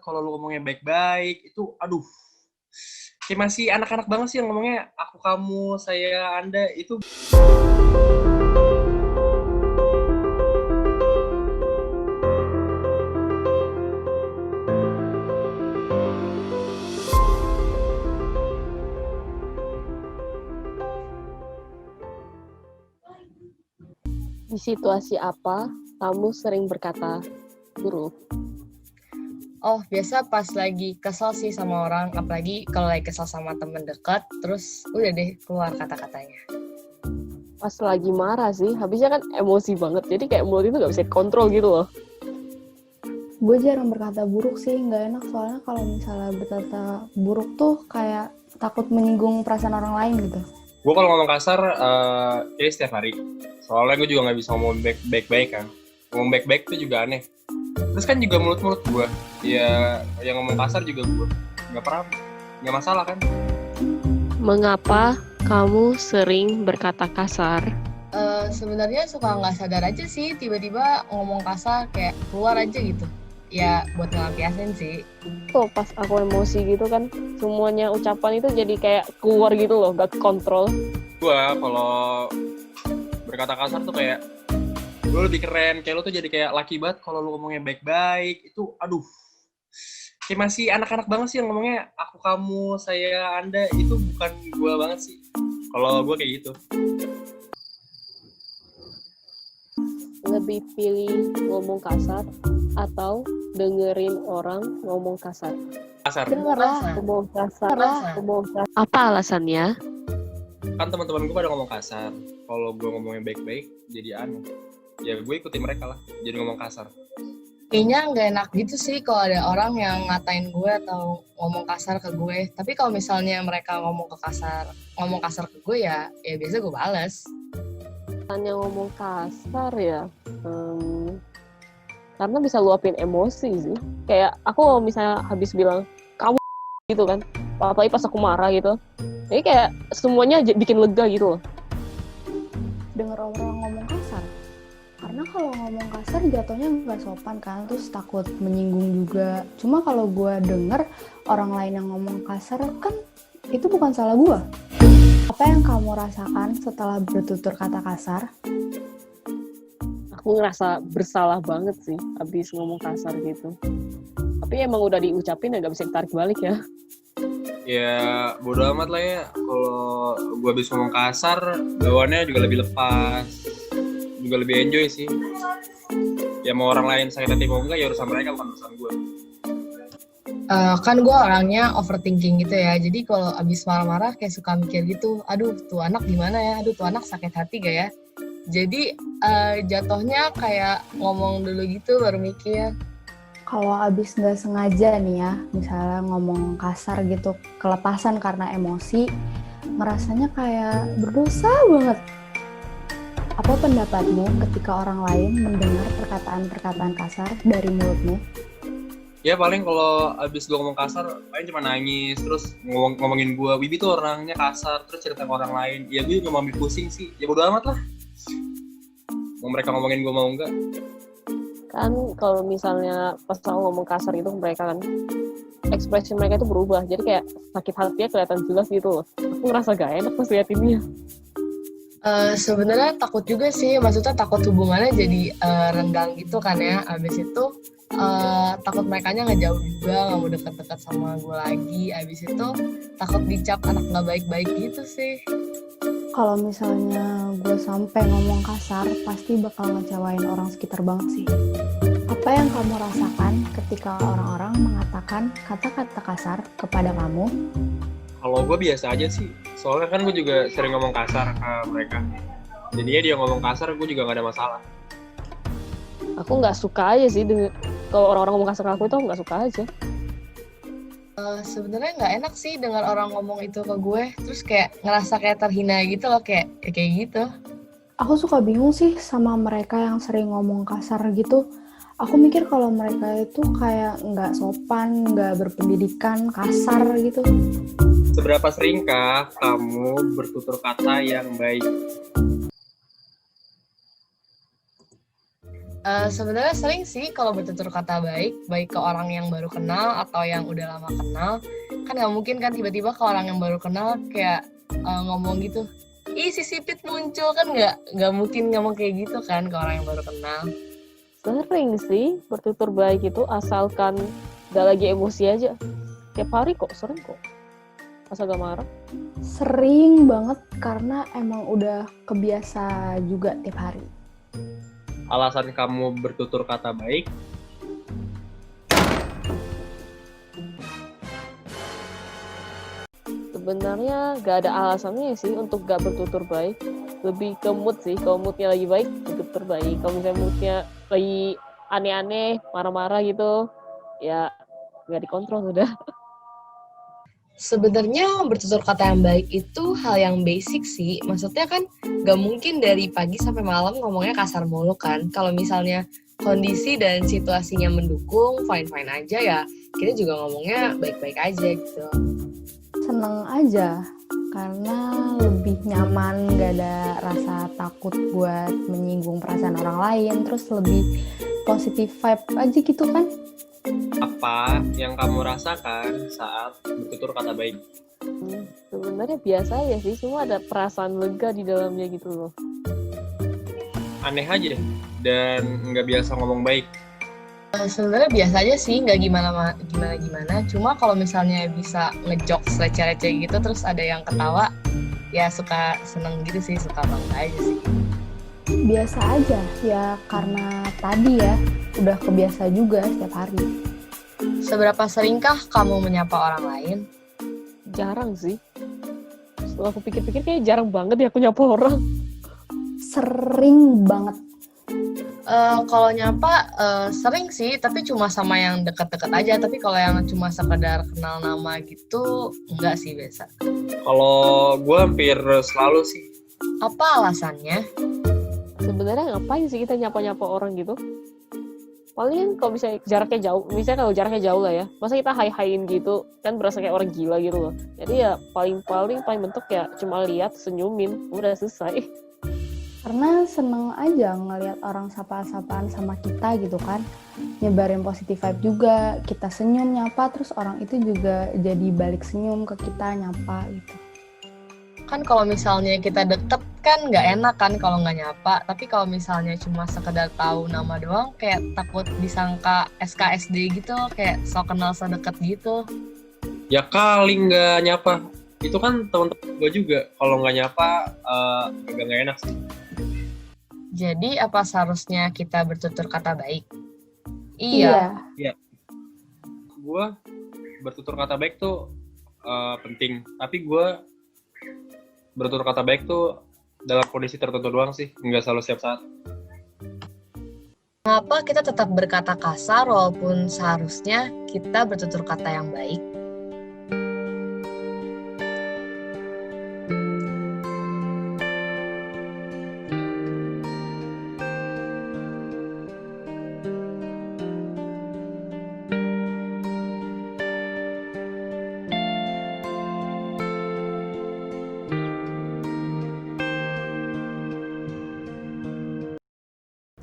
Kalau lu ngomongnya baik-baik itu aduh, kayak masih anak-anak banget sih yang ngomongnya aku, kamu, saya, anda itu. Di situasi apa kamu sering berkata buruk? Oh, biasa pas lagi kesel sih sama orang, apalagi kalau lagi kesel sama temen dekat, terus udah deh keluar kata-katanya. Pas lagi marah sih, habisnya kan emosi banget, jadi kayak mulut itu gak bisa dikontrol gitu loh. Gue jarang berkata buruk sih, nggak enak soalnya kalau misalnya berkata buruk tuh kayak takut menyinggung perasaan orang lain gitu. Gue kalau ngomong kasar kayak setiap hari. Soalnya gue juga nggak bisa ngomong baik-baik kan. Ngomong baik-baik itu juga aneh. Terus kan juga mulut-mulut gue, ya yang ngomong kasar juga gue nggak masalah kan. Mengapa kamu sering berkata kasar? Sebenarnya suka nggak sadar aja sih, tiba-tiba ngomong kasar kayak keluar aja gitu. Ya buat ngelampiasin sih. Tuh pas aku emosi gitu kan, semuanya ucapan itu jadi kayak keluar gitu loh, gak kontrol. Gue kalau berkata kasar tuh kayak lu lebih keren, kayak lu tuh jadi kayak laki banget kalau lu ngomongnya baik-baik itu aduh, kayak masih anak-anak banget sih yang ngomongnya aku, kamu, saya, anda itu bukan gue banget sih. Kalau gue kayak gitu. Lebih pilih ngomong kasar atau dengerin orang ngomong kasar? Kasar. Dengarlah ngomong kasar. Apa alasannya? Kan teman-teman gue pada ngomong kasar. Kalau gue ngomongnya baik-baik jadi aneh. Ya gue ikutin mereka lah, jadi ngomong kasar. Kayaknya nggak enak gitu sih kalau ada orang yang ngatain gue atau ngomong kasar ke gue. Tapi kalau misalnya mereka ngomong kasar ke gue ya biasa gue bales. Yang ngomong kasar ya, karena bisa luapin emosi sih. Kayak aku kalau misalnya habis bilang kamu gitu kan, apalagi pas aku marah gitu, jadi kayak semuanya bikin lega gitu loh. Dengar orang ngomong kasar, karena kalau ngomong kasar jatuhnya nggak sopan kan, terus takut menyinggung juga. Cuma kalau gue denger orang lain yang ngomong kasar kan itu bukan salah gue. Apa yang kamu rasakan setelah bertutur kata kasar? Aku ngerasa bersalah banget sih habis ngomong kasar gitu. Tapi emang udah diucapin ya gak bisa ditarik balik ya. Ya bodo amat lah ya. Kalau gue habis ngomong kasar, bawaannya juga lebih lepas, juga lebih enjoy sih. Ya mau orang lain sakit hati mau enggak ya urusan mereka, bukan urusan gue. Kan gue orangnya overthinking gitu ya, jadi kalau abis marah-marah kayak suka mikir gitu, aduh tuh anak gimana ya, aduh tuh anak sakit hati gak ya. Jadi jatuhnya kayak ngomong dulu gitu baru mikir. Kalau abis nggak sengaja nih ya, misalnya ngomong kasar gitu, kelepasan karena emosi, ngerasanya kayak berdosa banget. Apa pendapatmu ketika orang lain mendengar perkataan-perkataan kasar dari mulutmu? Ya paling kalau abis gue ngomong kasar, paling cuma nangis, terus ngomongin gue, Wibi tuh orangnya kasar, terus cerita ke orang lain. Ya gue juga mau ambil pusing sih, ya bodo amat lah. Mau mereka ngomongin gue mau enggak. Kan kalau misalnya pas aku ngomong kasar itu mereka kan, ekspresi mereka itu berubah, jadi kayak sakit hatinya kelihatan jelas gitu loh. Aku ngerasa gak enak pas liatinnya. Sebenarnya takut juga sih, maksudnya takut hubungannya jadi renggang gitu kan ya. Abis itu takut merekanya ngejauh juga, nggak mau dekat-dekat sama gue lagi. Abis itu takut dicap anak nggak baik-baik gitu sih. Kalau misalnya gue sampai ngomong kasar, pasti bakal ngecewain orang sekitar banget sih. Apa yang kamu rasakan ketika orang-orang mengatakan kata-kata kasar kepada kamu? Kalau gue biasa aja sih, soalnya kan gue juga sering ngomong kasar ke mereka. Jadinya dia ngomong kasar, gue juga gak ada masalah. Aku nggak suka aja sih kalau orang-orang ngomong kasar ke aku itu, aku nggak suka aja. Sebenarnya nggak enak sih dengar orang ngomong itu ke gue, terus kayak ngerasa kayak terhina gitu loh, kayak gitu. Aku suka bingung sih sama mereka yang sering ngomong kasar gitu. Aku mikir kalau mereka itu kayak nggak sopan, nggak berpendidikan, kasar gitu. Seberapa seringkah kamu bertutur kata yang baik? Sebenarnya sering sih kalau bertutur kata baik ke orang yang baru kenal atau yang udah lama kenal. Kan nggak mungkin kan tiba-tiba ke orang yang baru kenal kayak ngomong gitu, ih si Sipit muncul, kan nggak mungkin ngomong kayak gitu kan ke orang yang baru kenal. Sering sih bertutur baik itu, asalkan gak lagi emosi aja. Tiap hari kok, sering kok. Asal gak marah. Sering banget karena emang udah kebiasa juga tiap hari. Alasan kamu bertutur kata baik? Sebenarnya gak ada alasannya sih untuk gak bertutur baik. Lebih ke mood sih. Kalau moodnya lagi baik, bertutur baik. Kalau misalnya moodnya lagi aneh-aneh, marah-marah gitu, ya gak dikontrol udah. Sebenarnya bertutur kata yang baik itu hal yang basic sih. Maksudnya kan gak mungkin dari pagi sampai malam ngomongnya kasar mulu kan. Kalau misalnya kondisi dan situasinya mendukung, fine-fine aja ya. Kita juga ngomongnya baik-baik aja gitu. Seneng aja karena lebih nyaman, gak ada rasa takut buat menyinggung perasaan orang lain, terus lebih positive vibe aja gitu kan. Apa yang kamu rasakan saat bertutur kata baik? Sebenarnya biasa ya sih, semua ada perasaan lega di dalamnya gitu loh. Aneh aja deh, dan nggak biasa ngomong baik. Sebenarnya biasa aja sih, nggak gimana. Cuma kalau misalnya bisa ngejokes receh-receh gitu, terus ada yang ketawa, ya suka seneng gitu sih, suka bangga aja sih. Biasa aja ya, karena tadi ya udah kebiasa juga setiap hari. Seberapa seringkah kamu menyapa orang lain? Jarang sih. Setelah aku pikir-pikir kayak jarang banget ya aku nyapa orang. Sering banget. Kalau nyapa sering sih, tapi cuma sama yang deket-deket aja. Tapi kalau yang cuma sekedar kenal nama gitu, enggak sih biasa. Kalau gue hampir selalu sih. Apa alasannya? Sebenarnya ngapain sih kita nyapa-nyapa orang gitu? Paling kalau misalnya jaraknya jauh, misalnya kalau jaraknya jauh lah ya, masa kita hai-haiin gitu, kan berasa kayak orang gila gitu loh. Jadi ya paling bentuk ya cuma lihat, senyumin, udah selesai. Karena seneng aja ngelihat orang sapa-sapaan sama kita gitu kan. Nyebarin positive vibe juga, kita senyum nyapa, terus orang itu juga jadi balik senyum ke kita nyapa gitu. Kan kalau misalnya kita deket kan nggak enak kan kalau nggak nyapa. Tapi kalau misalnya cuma sekedar tahu nama doang, kayak takut disangka SKSD gitu, kayak so kenal sedekat gitu. Ya kali nggak nyapa. Itu kan teman-teman gue juga. Kalau nggak nyapa, agak nggak enak sih. Jadi apa seharusnya kita bertutur kata baik? Iya. Gue bertutur kata baik tuh penting. Tapi gue bertutur kata baik tuh dalam kondisi tertentu doang sih. Nggak selalu setiap saat. Mengapa kita tetap berkata kasar walaupun seharusnya kita bertutur kata yang baik?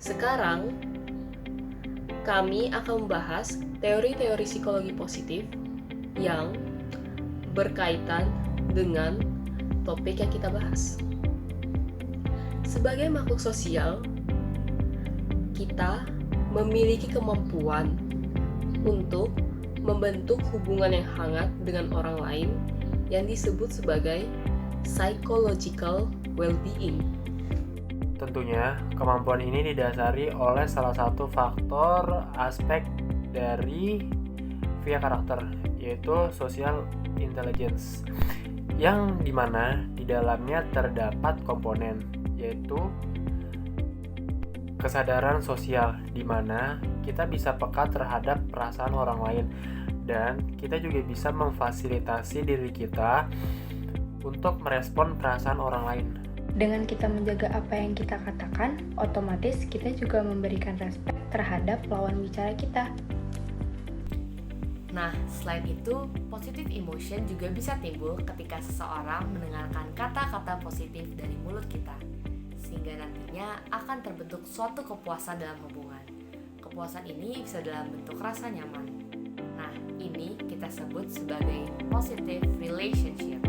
Sekarang, kami akan membahas teori-teori psikologi positif yang berkaitan dengan topik yang kita bahas. Sebagai makhluk sosial, kita memiliki kemampuan untuk membentuk hubungan yang hangat dengan orang lain yang disebut sebagai psychological well-being. Tentunya, kemampuan ini didasari oleh salah satu faktor aspek dari via karakter, yaitu social intelligence, yang dimana di dalamnya terdapat komponen, yaitu kesadaran sosial, di mana kita bisa peka terhadap perasaan orang lain, dan kita juga bisa memfasilitasi diri kita untuk merespon perasaan orang lain. Dengan kita menjaga apa yang kita katakan, otomatis kita juga memberikan respek terhadap lawan bicara kita. Nah, selain itu, positive emotion juga bisa timbul ketika seseorang mendengarkan kata-kata positif dari mulut kita. sehingga nantinya akan terbentuk suatu kepuasan dalam hubungan. Kepuasan ini bisa dalam bentuk rasa nyaman. Nah, ini kita sebut sebagai positive relationship.